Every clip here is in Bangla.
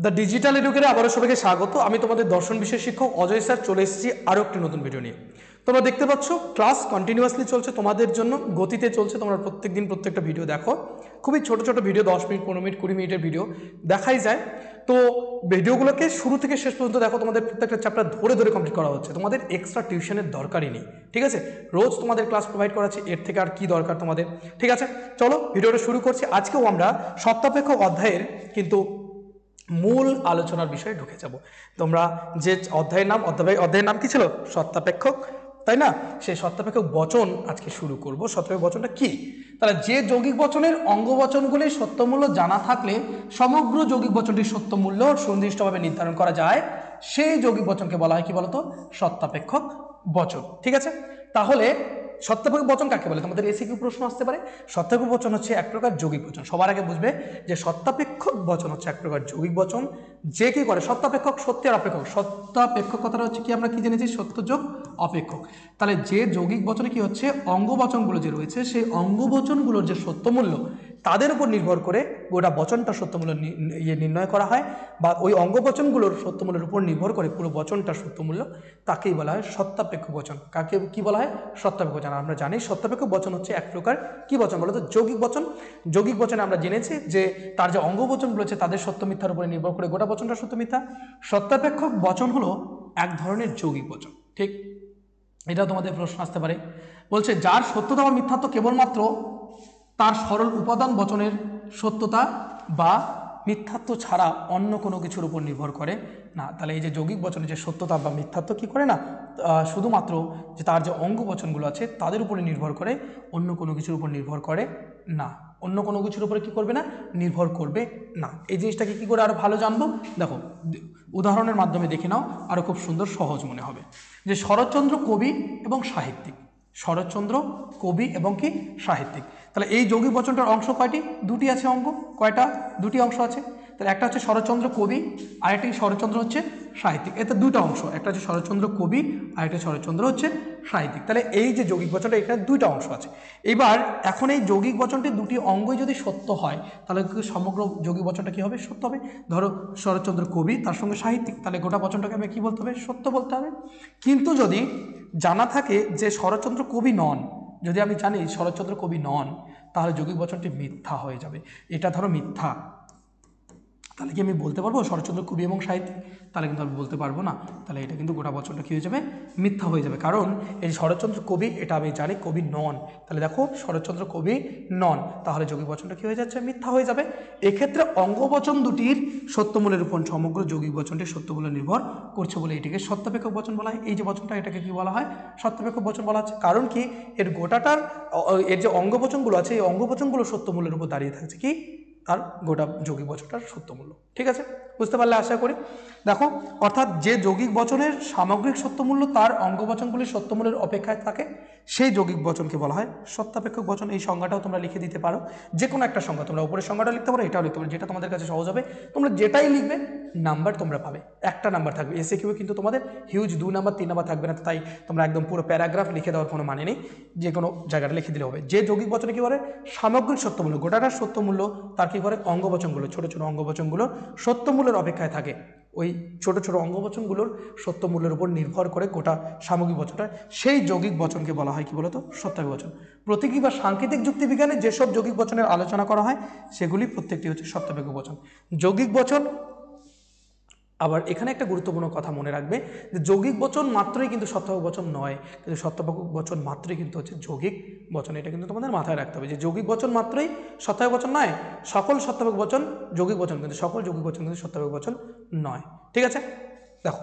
দ্য ডিজিটাল এডুকেটরে আবারও সবাইকে স্বাগত। আমি তোমাদের দর্শন বিষয় শিক্ষক অজয় স্যার চলে এসেছি আরও একটি নতুন ভিডিও নিয়ে। তোমরা দেখতে পাচ্ছ ক্লাস কন্টিনিউয়াসলি চলছে, তোমাদের জন্য গতিতে চলছে। তোমরা প্রত্যেকদিন প্রত্যেকটা ভিডিও দেখো, খুবই ছোট ছোট ভিডিও, 10 মিনিট 15 মিনিট 20 মিনিটের ভিডিও দেখাই যায়। তো ভিডিওগুলোকে শুরু থেকে শেষ পর্যন্ত দেখো, তোমাদের প্রত্যেকটা চ্যাপ্টার ধরে ধরে কমপ্লিট করা হচ্ছে, তোমাদের এক্সট্রা টিউশনের দরকারই নেই। ঠিক আছে, রোজ তোমাদের ক্লাস প্রোভাইড করা আছে, এর থেকে আর কি দরকার তোমাদের। ঠিক আছে, চলো ভিডিওটা শুরু করছি। আজকেও আমরা সপ্তাপেক্ষ অধ্যায়ের কিন্তু মূল আলোচনার বিষয়ে ঢুকে যাব। তোমরা যে অধ্যায়ের নাম কি ছিল? সত্তাপেক্ষক, তাই না? সেই সত্তাপেক্ষক বচন আজকে শুরু করব। সত্তাপেক্ষক বচনটা কি? তাহলে যে যৌগিক বচনের অঙ্গ বচনগুলির সত্যমূল্য জানা থাকলে সমগ্র যৌগিক বচনটির সত্যমূল্য সুনির্দিষ্টভাবে নির্ধারণ করা যায়, সেই যৌগিক বচনকে বলা হয় কি বলতো? সত্তাপেক্ষক বচন। ঠিক আছে, তাহলে সত্তাপেক্ষক বচন কাকে বলে? তোমাদের এসিকিউ প্রশ্ন আসতে পারে। সত্তাপেক্ষক বচন হচ্ছে এক প্রকার যৌগিক বচন। সবার আগে বুঝবে যে সত্তাপেক্ষক বচন হচ্ছে এক প্রকার যৌগিক বচন, যে কি করে? সত্তাপেক্ষক, সত্য আর অপেক্ষক। সত্তাপেক্ষক কথাটা হচ্ছে কি, আমরা কি জেনেছি? সত্য যোগ অপেক্ষক। তাহলে যে যৌগিক বচনে কি হচ্ছে, অঙ্গ বচনগুলো যে রয়েছে, সেই অঙ্গ বচনগুলোর যে সত্যমূল্য, তাদের উপর নির্ভর করে গোটা বচনটা সত্যমূল্য নির্ণয় করা হয়, বা ওই অঙ্গ বচনগুলোর সত্যমূল্যের উপর নির্ভর করে পুরো বচনটার সত্যমূল্য, তাকেই বলা হয় সত্তাপেক্ষক বচন। কাকে কি বলা হয়? সত্তাপেক্ষক বচন। আমরা জানি সত্তাপেক্ষক বচন হচ্ছে এক প্রকার কি বচন বলো তো? যৌগিক বচন। যৌগিক বচনে আমরা জেনেছি যে তার যে অঙ্গ বচনগুলো রয়েছে তাদের সত্য মিথ্যার উপরে নির্ভর করে গোটা বচনটা সত্য মিথ্যা। সত্তাপেক্ষক বচন হলো এক ধরনের যৌগিক বচন। ঠিক, এটা তোমাদের প্রশ্ন আসতে পারে। বলছে যার সত্যতা বা মিথ্যাত্ব কেবলমাত্র তার সরল উপাদান বচনের সত্যতা বা মিথ্যাত্ব ছাড়া অন্য কোনো কিছুর উপর নির্ভর করে না। তাহলে এই যে যৌগিক বচনের যে সত্যতা বা মিথ্যাত্ব কি করে না, শুধুমাত্র যে তার যে অঙ্গ বচনগুলো আছে তাদের উপরে নির্ভর করে, অন্য কোনো কিছুর উপর নির্ভর করে না। অন্য কোনো কিছুর উপরে কি করবে না? নির্ভর করবে না। এই জিনিসটাকে কি করে আরো ভালো জানবো? দেখো, উদাহরণের মাধ্যমে দেখে নাও, আরো খুব সুন্দর সহজ মনে হবে। যে শরৎচন্দ্র কবি এবং সাহিত্যিক। শরৎচন্দ্র কবি এবং কি সাহিত্যিক। তাহলে এই যৌগিক বচনটার অংশ কয়টি? দুটি আছে অঙ্গ। কয়টা? দুটি অংশ আছে। তাহলে একটা হচ্ছে শরৎচন্দ্র কবি, আরেকটি শরৎচন্দ্র হচ্ছে সাহিত্যিক। এতে দুটো অংশ, একটা হচ্ছে শরৎচন্দ্র কবি, আরেকটা শরৎচন্দ্র হচ্ছে সাহিত্যিক। তাহলে এই যে যৌগিক বচনটা, এখানে দুইটা অংশ আছে। এবার এখন এই যৌগিক বচনটি দুটি অঙ্গই যদি সত্য হয়, তাহলে সমগ্র যৌগিক বচনটা কি হবে? সত্য হবে। ধরো শরৎচন্দ্র কবি, তার সঙ্গে সাহিত্যিক, তাহলে গোটা বচনটাকে আমি কি বলতে হবে? সত্য বলতে হবে। কিন্তু যদি জানা থাকে যে শরৎচন্দ্র কবি নন, যদি আমি জানি শরৎচন্দ্র কবি নন, তাহলে যৌগিক বচনটি মিথ্যা হয়ে যাবে। এটা ধরো মিথ্যা, তাহলে কি আমি বলতে পারবো শরৎচন্দ্র কবি এবং সাহিত্যিক? তাহলে কিন্তু আমি বলতে পারবো না। তাহলে এটা কিন্তু গোটা বচনটা কী হয়ে যাবে? মিথ্যা হয়ে যাবে। কারণ এই শরৎচন্দ্র কবি, এটা আমি জানি কবি নন। তাহলে দেখো শরৎচন্দ্র কবি নন, তাহলে যৌগিক বচনটা কী হয়ে যাচ্ছে? মিথ্যা হয়ে যাবে। এক্ষেত্রে অঙ্গবচন দুটির সত্যমূল্যের উপর সমগ্র যৌগিক বচনটির সত্যমূল্য নির্ভর করছে বলে এটিকে সত্যাপেক্ষক বচন বলা হয়। এই যে বচনটা, এটাকে কি বলা হয়? সত্যাপেক্ষক বচন বলা হচ্ছে। কারণ কি, এর গোটাটার এর যে অঙ্গবচনগুলো আছে, এই অঙ্গবচনগুলো সত্যমূল্যের উপর দাঁড়িয়ে থাকছে কি? তার গোটা যৌগিক বচনটার সত্যমূল্য। ঠিক আছে, বুঝতে পারলে আশা করি। দেখো, অর্থাৎ যে যৌগিক বচনের সামগ্রিক সত্যমূল্য তার অঙ্গবচনগুলির সত্যমূল্যের অপেক্ষায় থাকে, সেই যৌগিক বচনকে বলা হয় সত্যাপেক্ষক বচন। এই সংজ্ঞাটাও তোমরা লিখে দিতে পারো, যে কোনো একটা সংজ্ঞা। তোমরা উপরের সংজ্ঞাটা লিখতে পারো, এটাও লিখতে পারো, যেটা তোমাদের কাছে সহজ হবে। তোমরা যেটাই লিখবে নাম্বার তোমরা পাবে, একটা নাম্বার থাকবে। এসে কিউ কিন্তু তোমাদের হিউজ 2 নাম্বার 3 নাম্বার থাকবে না। তাই তোমরা একদম পুরো প্যারাগ্রাফ লিখে দেওয়ার কোনো মানে নেই, যে কোনো জায়গাটা লিখে দিলে হবে। যে যৌগিক বচনে কী করে? সামগ্রিক সত্যমূল্য, গোটাটার সত্যমূল্য তার কী করে? অঙ্গবচনগুলো, ছোটো ছোটো অঙ্গবচনগুলোর সত্যমূল্যের অপেক্ষায় থাকে। ওই ছোট ছোট অঙ্গবচনগুলোর সত্যমূল্যের উপর নির্ভর করে গোটা সামগ্রিক বচনটা, সেই যৌগিক বচনকে বলা হয় কি বলতো? সত্যাপেক্ষক বচন। প্রতীকী বা সাংকেতিক যুক্তিবিজ্ঞানে যেসব যৌগিক বচনের আলোচনা করা হয়, সেগুলি প্রত্যেকটি হচ্ছে সত্যাপেক্ষক বচন। যৌগিক বচন, আবার এখানে একটা গুরুত্বপূর্ণ কথা মনে রাখবে, যে যৌগিক বচন মাত্রই কিন্তু সত্যাপেক্ষক বচন নয়, কিন্তু সত্যাপেক্ষক বচন মাত্রই কিন্তু হচ্ছে যৌগিক বচন। এটা কিন্তু তোমাদের মাথায় রাখতে হবে, যে যৌগিক বচন মাত্রই সত্যাপেক্ষক বচন নয়। সকল সত্যাপেক্ষক বচন যৌগিক বচন, কিন্তু সকল যৌগিক বচন কিন্তু সত্যাপেক্ষক বচন নয়। ঠিক আছে, দেখো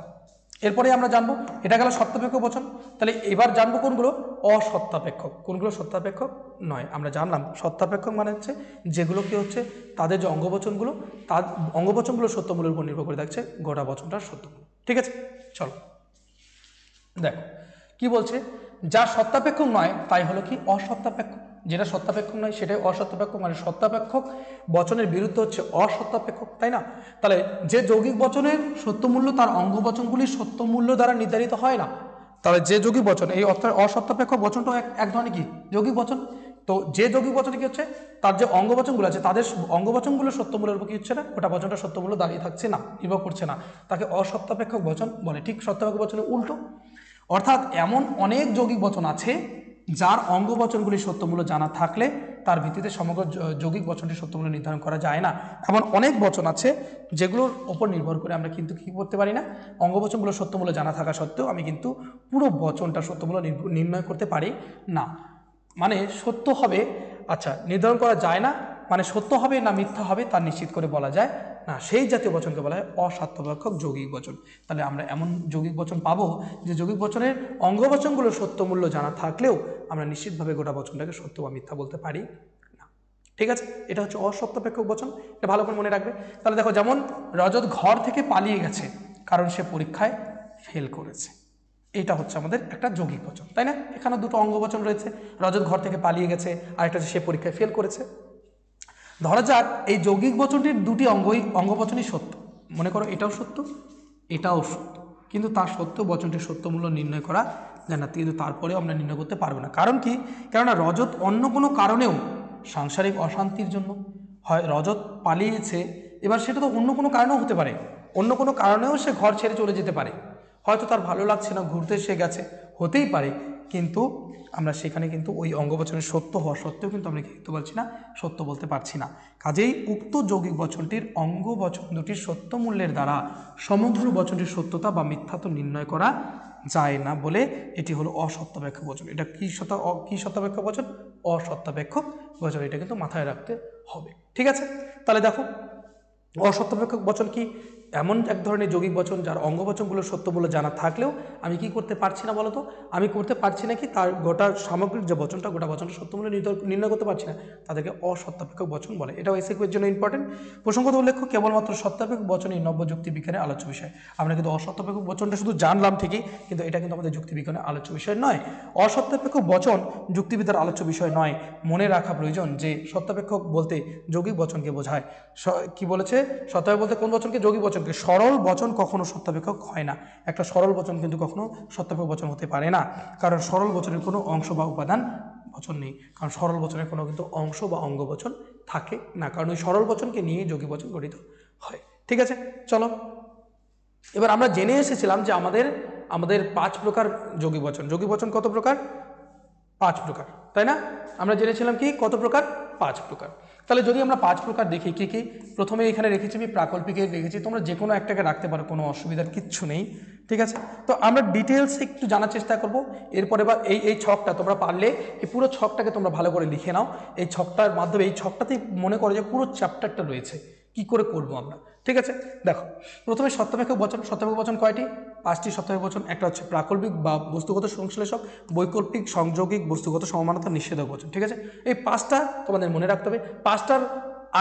এরপরে আমরা জানবো, এটা গেল সত্যাপেক্ষক বচন। তাহলে এবার জানবো কোনগুলো অসত্যাপেক্ষক, কোনগুলো সত্যাপেক্ষক নয়। আমরা জানলাম সত্যাপেক্ষক মানে হচ্ছে যেগুলো কি হচ্ছে, তাদের যে অঙ্গবচনগুলো, তার অঙ্গবচনগুলো সত্যমূল্যের উপর নির্ভর করে থাকছে গোটা বচনটার সত্যমূল্য। ঠিক আছে, চলো দেখো কি বলছে। যা সত্যাপেক্ষক নয় তাই হলো কি? অসত্যাপেক্ষক। যেটা সত্যাপেক্ষক নয় সেটাই অসত্যাপেক্ষক। মানে সত্যাপেক্ষক বচনের বিরুদ্ধে হচ্ছে অসত্যাপেক্ষক, তাই না? তাহলে যে যৌগিক বচনের সত্যমূল্য তার অঙ্গবচনগুলির সত্যমূল্য দ্বারা নির্ধারিত হয় না, তাহলে যে যৌগিক বচন, এই অর্থাৎ অসত্যাপেক্ষক বচনটাও এক ধরনের কি? যৌগিক বচন। তো যে যৌগিক বচনে কি হচ্ছে, তার যে অঙ্গবচনগুলো আছে তাদের অঙ্গবচনগুলো সত্যমূলের উপর কি হচ্ছে না, গোটা বচনটা সত্যমূল্য দাঁড়িয়ে থাকছে না, নির্ভর করছে না, তাকে অসত্যাপেক্ষক বচন বলে। ঠিক সত্যাপেক্ষক বচনের উল্টো। অর্থাৎ এমন অনেক যৌগিক বচন আছে যার অঙ্গবচনগুলি সত্যমূল্য জানা থাকলে তার ভিত্তিতে সমগ্র যৌগিক বচনটি সত্যমূল্য নির্ধারণ করা যায় না। এমন অনেক বচন আছে যেগুলোর ওপর নির্ভর করে আমরা কিন্তু কী করতে পারি না, অঙ্গবচনগুলো সত্যমূল্য জানা থাকা সত্ত্বেও আমি কিন্তু পুরো বচনটা সত্যমূল্য নির্ণয় করতে পারি না। মানে সত্য হবে, আচ্ছা নির্ধারণ করা যায় না, মানে সত্য হবে না মিথ্যা হবে তা নিশ্চিত করে বলা যায় না, সেই জাতীয় বচনকে বলা হয় অসত্যাপেক্ষক যৌগিক বচন। তাহলে আমরা এমন যৌগিক বচন পাবো যে যৌগিক বচনের অঙ্গবচনগুলো সত্যমূল্য জানা থাকলেও আমরা নিশ্চিতভাবে গোটা বচনটাকে সত্য বা মিথ্যা বলতে পারি না। ঠিক আছে, এটা হচ্ছে অসত্যাপেক্ষক বচন, এটা ভালো করে মনে রাখবে। তাহলে দেখো, যেমন রজত ঘর থেকে পালিয়ে গেছে কারণ সে পরীক্ষায় ফেল করেছে, এটা হচ্ছে আমাদের একটা যৌগিক বচন, তাই না? এখানে দুটো অঙ্গবচন রয়েছে, রজত ঘর থেকে পালিয়ে গেছে আর একটা হচ্ছে সে পরীক্ষায় ফেল করেছে। ধরা যাক এই যৌগিক বচনটির দুটি অঙ্গবচনই সত্য, মনে করো এটাও সত্য এটাও সত্য, কিন্তু তার সত্ত্বেও বচনটির সত্যমূল্য নির্ণয় করা যায় না, কিন্তু তারপরেও আমরা নির্ণয় করতে পারবো না। কারণ কি? কেননা রজত অন্য কোনো কারণেও সাংসারিক অশান্তির জন্য হয় রজত পালিয়েছে, এবার সেটা তো অন্য কোনো কারণেও হতে পারে, অন্য কোনো কারণেও সে ঘর ছেড়ে চলে যেতে পারে, হয়তো তার ভালো লাগছে না ঘুরতে সে গেছে, হতেই পারে, কিন্তু আমরা সেখানে কিন্তু ওই অঙ্গবচনের সত্য হওয়া সত্ত্বেও কিন্তু আমরা কিন্তু বলছি না, সত্য বলতে পারছি না। কাজেই উক্ত যৌগিক বচনটির অঙ্গবচন দুটির সত্য মূল্যের দ্বারা সমগ্র বচনটির সত্যতা বা মিথ্যাত্ব নির্ণয় করা যায় না বলে এটি হলো অসত্যাপেক্ষক বচন। এটা কি সত্যাপেক্ষক বচন? অসত্যাপেক্ষক বচন, এটা কিন্তু মাথায় রাখতে হবে। ঠিক আছে, তাহলে দেখো অসত্যাপেক্ষক বচন কি? এমন এক ধরনের যৌগিক বচন যার অঙ্গবচনগুলো সত্যমূল্য জানা থাকলেও আমি কি করতে পারছি না বলতো, আমি করতে পারছি না কি, তার গোটা সামগ্রিক যে বচনটা গোটা বচনটা সত্যমূল্য নির্ণয় করতে পারছি না, তাদেরকে অসত্যাপেক্ষক বচন বলে। এটা এসএকিউর জন্য ইম্পর্টেন্ট। প্রসঙ্গত উল্লেখ্য, কেবলমাত্র সত্যাপেক্ষক বচনই নব্য যুক্তিবিজ্ঞানের আলোচ্য বিষয়। আমরা কিন্তু অসত্যাপেক্ষক বচনটা শুধু জানলাম ঠিকই, কিন্তু এটা কিন্তু আমাদের যুক্তিবিজ্ঞানের আলোচ্য বিষয় নয়। অসত্যাপেক্ষক বচন যুক্তিবিদ্যার আলোচ্য বিষয় নয়। মনে রাখা প্রয়োজন যে সত্যাপেক্ষক বলতে যৌগিক বচনকে বোঝায়। কি বলেছে? সত্যাপেক্ষক বলতে কোন বচনকে? যৌগিক বচনকে। সরল বচন কখনো সত্যাপেক্ষক হয় না। একটা সরল বচন কিন্তু কখনো সত্যাপেক্ষক বচন হতে পারে না, কারণ সরল বচনের কোনো অংশ বা উপাদান বচন নেই, কারণ সরল বচনের কোনো কিন্তু অংশ বা অঙ্গ বচন থাকে না, কারণ ওই সরল বচনকে নিয়ে যৌগিক বচন গঠিত হয়। ঠিক আছে, চলো এবার আমরা জেনে এসেছিলাম যে আমাদের 5 প্রকার যৌগিক বচন। যৌগিক বচন কত প্রকার? 5 প্রকার, তাই না? আমরা জেনেছিলাম কি কত প্রকার? 5 প্রকার। তাহলে যদি আমরা 5 প্রকার দেখি কি কি, প্রথমে এখানে রেখেছি আমি প্রাকল্পিকে রেখেছি, তোমরা যে কোনো একটাকে রাখতে পারো, কোনো অসুবিধার কিচ্ছু নেই। ঠিক আছে, তো আমরা ডিটেলস একটু জানার চেষ্টা করব। এরপরে বা এই ছকটা তোমরা পারলে এই পুরো ছকটাকে তোমরা ভালো করে লিখে নাও। এই ছকটার মাধ্যমে, এই ছকটাতেই মনে করো যে পুরো চ্যাপ্টারটা রয়েছে, কি করে করব আমরা। ঠিক আছে, দেখো প্রথমে সত্যাপেক্ষক বচন। সত্যাপেক্ষক বচন কয়টি? 5টি সত্যাপেক্ষক বচন। একটা হচ্ছে প্রাকল্পিক বা বস্তুগত সংশ্লেষক, বৈকল্পিক, সংযোগিক, বস্তুগত সমানতা, নিষেধক বচন। ঠিক আছে, এই 5টা তোমাদের মনে রাখতে হবে। 5টার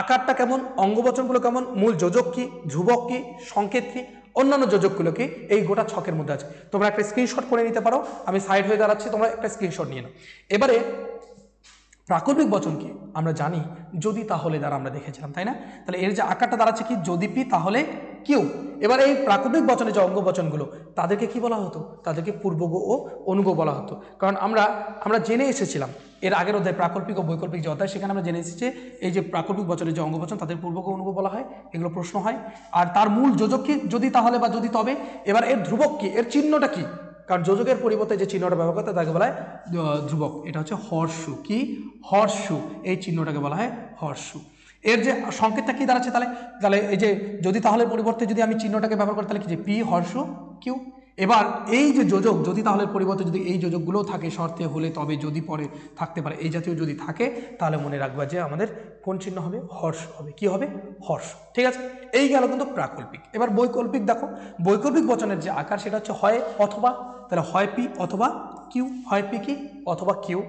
আকারটা কেমন, অঙ্গবচনগুলো কেমন, মূল যোজক কি, ধ্রুবক কি, সংকেত কি, অন্যান্য যোজকগুলো কি, এই গোটা ছকের মধ্যে আছে। তোমরা একটা স্ক্রিনশট করে নিতে পারো, আমি সাইড হয়ে দাঁড়াচ্ছি, তোমরা একটা স্ক্রিনশট নিয়ে নাও। এবারে প্রাকল্পিক বচন কি? আমরা জানি যদি তাহলে দ্বারা আমরা দেখেছিলাম, তাই না? তাহলে এর যে আকারটা দাঁড়াচ্ছে কি, যদি পি তাহলে কিউ। এবার এই প্রাকল্পিক বচনে যে অঙ্গবচনগুলো তাদেরকে কি বলা হতো? তাদেরকে পূর্বগ ও অনুগ বলা হতো। কারণ আমরা জেনে এসেছিলাম এর আগের অধ্যায় প্রাকল্পিক ও বৈকল্পিক যে অধ্যায়, সেখানে আমরা জেনে এসেছি এই যে প্রাকল্পিক বচনের যে অঙ্গবচন তাদের পূর্বগ ও অনুগ বলা হয়, এগুলো প্রশ্ন হয়। আর তার মূল যোজক কি? যদি তাহলে বা যদি তবে। এবার এর ধ্রুবক কি, এর চিহ্নটা কি? কারণ যোজকের পরিবর্তে যে চিহ্নটা ব্যবহার করতে তাকে বলা হয় ধ্রুবক, এটা হচ্ছে হর্ষু। কি? হর্ষু, এই চিহ্নটাকে বলা হয় হর্ষু। এর যে সংকেতটা কি দাঁড়াচ্ছে তাহলে এই যে যদি তাহলে পরিবর্তে যদি আমি চিহ্নটাকে ব্যবহার করি তাহলে কি, যে পি হর্ষু কিউ। এবার এই যে যোজক যদি তাহলে পরিবর্তে যদি এই যোজকগুলোও থাকে, শর্তে হলে তবে যদি পরে থাকতে পারে, এই জাতীয় যদি থাকে, তাহলে মনে রাখবা যে আমাদের কোন চিহ্ন হবে? হর্ষ হবে। কি হবে? হর্ষ। ঠিক আছে, এই গেল কিন্তু প্রাকল্পিক। এবার বৈকল্পিক দেখো, বৈকল্পিক বচনের যে আকার সেটা হচ্ছে হয় অথবা, তাহলে হয় পি অথবা কিউ, হয় পি কি অথবা কিউ।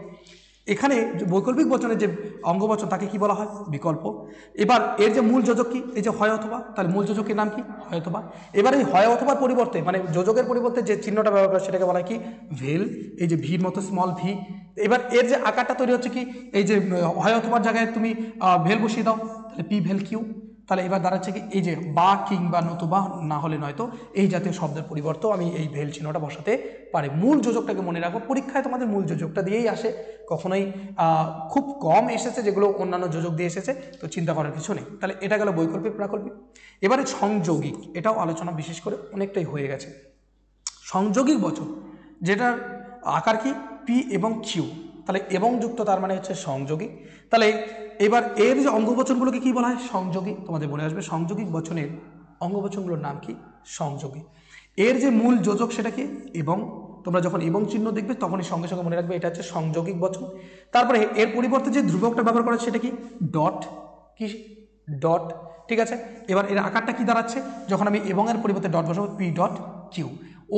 এখানে বৈকল্পিক বচনের যে অঙ্গবচন তাকে কি বলা হয়? বিকল্প। এবার এর যে মূল যোজক কি? এই যে হয় অথবা, তাহলে মূল যোজকের নাম কি? হয় অথবা। এবার এই হয় অথবার পরিবর্তে, মানে যোজকের পরিবর্তে যে চিহ্নটা ব্যবহার করে সেটাকে বলা হয় কি? ভেল। এই যে ভির মতো স্মল ভি। এবার এর যে আকারটা তৈরি হচ্ছে কি, এই যে হয় অথবার জায়গায় তুমি ভেল বসিয়ে দাও, তাহলে পি ভেল কিউ। তাহলে এবার দাঁড়াচ্ছে কি এই যে বা কিংবা নতুবা না হলে নয়তো এই জাতীয় শব্দের পরিবর্তেও আমি এই ভেল চিহ্নটা বসাতে পারি। মূল যোজকটাকে মনে রাখো, পরীক্ষায় তোমাদের মূল যোজকটা দিয়েই আসে, কখনোই খুব কম এসেছে যেগুলো অন্যান্য যোজক দিয়ে এসেছে, তো চিন্তা করার কিছু নেই। তাহলে এটা গেল বৈকল্পিক প্রাকল্পিক। এবারে সংযোগিক, এটাও আলোচনা বিশেষ করে অনেকটাই হয়ে গেছে। সংযোগিক বচন যেটার আকার কি পি এবং কিউ, তাহলে এবং যুক্ত তার মানে হচ্ছে সংযোগী। তাহলে এবার এর যে অঙ্গবচনগুলোকে কি বলা হয়? সংযোগী। তোমাদের মনে আসবে সংযোগিক বচনের অঙ্গবচনগুলোর নাম কি? সংযোগী। এর যে মূল যোজক সেটা কি? এবং। তোমরা যখন এবং চিহ্ন দেখবে তখনই সঙ্গে সঙ্গে মনে রাখবে এটা হচ্ছে সংযোগিক বচন। তারপরে এর পরিবর্তে যে ধ্রুবকটা ব্যবহার করা সেটা কি? ডট। কি? ডট। ঠিক আছে, এবার এর আকারটা কি দাঁড়াচ্ছে যখন আমি এবং এর পরিবর্তে ডট বসাবো? P dot Q.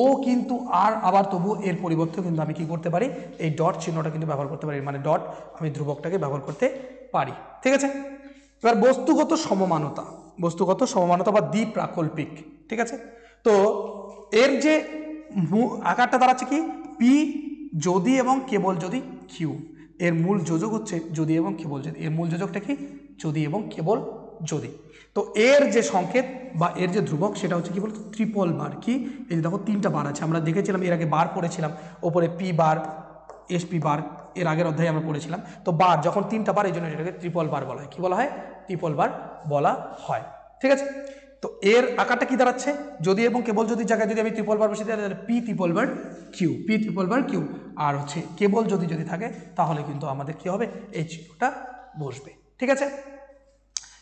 ও কিন্তু আর আবার তবু এর পরিবর্তেও কিন্তু আমি কি করতে পারি? এই ডট চিহ্নটা কিন্তু ব্যবহার করতে পারি, মানে ডট আমি ধ্রুবকটাকে ব্যবহার করতে পারি। ঠিক আছে, এবার বস্তুগত সমমানতা, বস্তুগত সমমানতা বা দ্বিপ্রাকল্পিক। ঠিক আছে, তো এর যে আকারটা দাঁড়াচ্ছে কি? পি যদি এবং কেবল যদি কিউ। এর মূল যোজক হচ্ছে যদি এবং কেবল যদি। এর মূল যোজকটা কি? যদি এবং কেবল যদি। তো এর যে সংকেত বা এর যে ধ্রুবক সেটা হচ্ছে কি বলতো? ট্রিপল বার। কি? এই যে দেখো তিনটা বার আছে, আমরা দেখেছিলাম এর আগে বার পড়েছিলাম, ওপরে পি বার, এস পি বার, এর আগের অধ্যায়ে আমরা পড়েছিলাম। তো বার যখন তিনটা বার, এই জন্য এটাকে ট্রিপল বার বলা হয়। কি বলা হয়? ট্রিপল বার বলা হয়। ঠিক আছে, তো এর আকারটা কি দাঁড়াচ্ছে? যদি এবং কেবল যদি জায়গায় যদি আমি ট্রিপল বার বসে দিই তাহলে P triple bar Q, P triple bar Q. আর হচ্ছে কেবল যদি যদি থাকে তাহলে কিন্তু আমাদের কি হবে? এই চিহ্নটা বসবে। ঠিক আছে,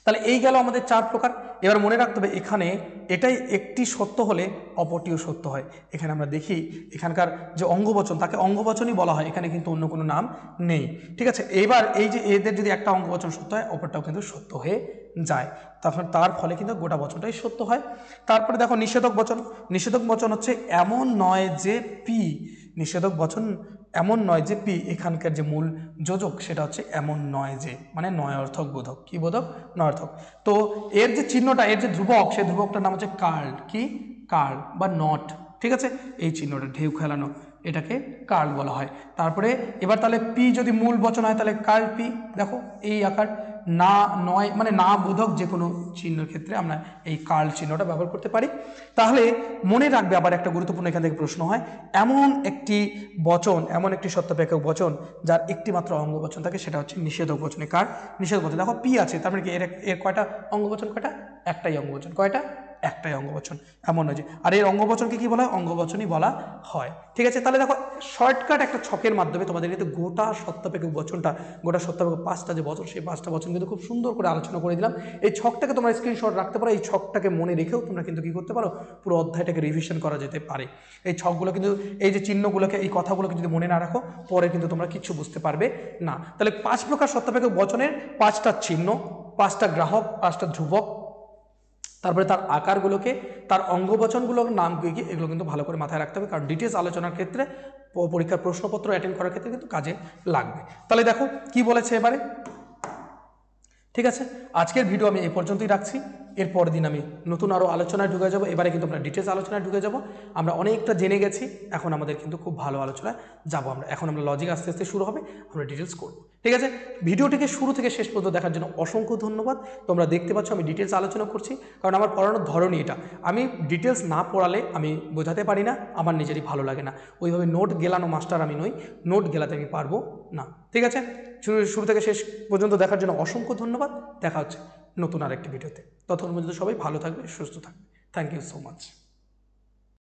তাহলে এই গেল আমাদের চার প্রকার। এবার মনে রাখতে হবে এখানে এটাই একটি সত্য হলে অপরটিও সত্য হয়। এখানে আমরা দেখি এখানকার যে অঙ্গবচন তাকে অঙ্গবচনই বলা হয়, এখানে কিন্তু অন্য কোনো নাম নেই। ঠিক আছে, এবার এই যে এদের যদি একটা অঙ্গবচন সত্য হয় অপরটাও কিন্তু সত্য হয়ে যায়, তখন তার ফলে কিন্তু গোটা বচনটাই সত্য হয়। তারপরে দেখো নিষেধক বচন। নিষেধক বচন হচ্ছে এমন নয় যে পি, নিষেধক বচন এমন নয় যে পি, এখানকার যে মূল যোজক সেটা হচ্ছে এমন নয় যে, মানে নয় অর্থক বোধক। কি বোধক? নয় অর্থক। তো এর যে চিহ্নটা, এর যে ধ্রুবক, সেই ধ্রুবকটার নাম হচ্ছে কার্ল। কি? কার্ল বা নট। ঠিক আছে, এই চিহ্নটা ঢেউ খেলানো, এটাকে কার্ল বলা হয়। তারপরে এবার তাহলে পি যদি মূল বচন হয় তাহলে কার্ল পি। দেখো এই আকার না নয় মানে না বোধক যে কোনো চিহ্নের ক্ষেত্রে আমরা এই কার্ল চিহ্নটা ব্যবহার করতে পারি। তাহলে মনে রাখবে আবার একটা গুরুত্বপূর্ণ এখান থেকে প্রশ্ন হয়, এমন একটি বচন, এমন একটি সত্যপেক্ষক বচন যার একটি মাত্র অঙ্গবচন থাকে সেটা হচ্ছে নিষেধক বচনে। কার? নিষেধক বচন। দেখো পি আছে, তার মানে কি এর কয়টা অঙ্গবচন? কয়টা? একটাই অঙ্গবচন। কয়টা? একটাই অঙ্গবচন। এমন নয় যে, আর এর অঙ্গবচনকে কি বলা হয়? অঙ্গবচনই বলা হয়। ঠিক আছে, তাহলে দেখো শর্টকাট একটা ছকের মাধ্যমে তোমাদের কিন্তু গোটা সত্যপেক্ষক বচনটা, গোটা সত্যপেক্ষক পাঁচটা যে বচন, সেই পাঁচটা বচন কিন্তু খুব সুন্দর করে আলোচনা করে দিলাম। এই ছকটাকে তোমরা স্ক্রিনশট রাখতে পারো, এই ছকটাকে মনে রেখেও তোমরা কিন্তু কি করতে পারো? পুরো অধ্যায়টাকে রিভিশন করা যেতে পারে। এই ছকগুলো কিন্তু, এই যে চিহ্নগুলোকে, এই কথাগুলোকে যদি মনে না রাখো পরে কিন্তু তোমরা কিচ্ছু বুঝতে পারবে না। তাহলে পাঁচ প্রকার সত্যপেক্ষক বচনের পাঁচটা চিহ্ন, পাঁচটা গ্রাহক, পাঁচটা ধ্রুবক, তারপরে তার আকারগুলোকে, তার অঙ্গবচনগুলোর নাম কি কি, এগুলো কিন্তু ভালো করে মাথায় রাখতে হবে, কারণ ডিটেলস আলোচনার ক্ষেত্রে, পরীক্ষার প্রশ্নপত্র অ্যাটেন্ড করার ক্ষেত্রে কিন্তু কাজে লাগবে। তাহলে দেখো কি বলেছে এবারে। ঠিক আছে, আজকের ভিডিও আমি এই পর্যন্তই রাখছি। এর পরের দিন আমি নতুন আরও আলোচনায় ঢুকে যাব। এবারে কিন্তু আমরা ডিটেলস আলোচনায় ঢুকে যাব। আমরা অনেকটা জেনে গেছি, এখন আমাদের কিন্তু খুব ভালো আলোচনায় যাব আমরা। এখন আমরা লজিক আস্তে আস্তে শুরু হবে, আমরা ডিটেলস করব। ঠিক আছে, ভিডিওটিকে শুরু থেকে শেষ পর্যন্ত দেখার জন্য অসংখ্য ধন্যবাদ। তোমরা দেখতে পাচ্ছ আমি ডিটেলস আলোচনা করছি, কারণ আমার পড়ানোর ধরনই এটা। আমি ডিটেলস না পড়ালে আমি বোঝাতে পারি না, আমার নিজেরই ভালো লাগে না। ওইভাবে নোট গেলানো মাস্টার আমি নই, নোট গেলাতে আমি পারবো না। ঠিক আছে, শুরু থেকে শেষ পর্যন্ত দেখার জন্য অসংখ্য ধন্যবাদ। দেখা হচ্ছে নতুন আরেকটি ভিডিওতে। ততক্ষণ পর্যন্ত সবাই ভালো থাকবে, সুস্থ থাকবে। Thank you so much.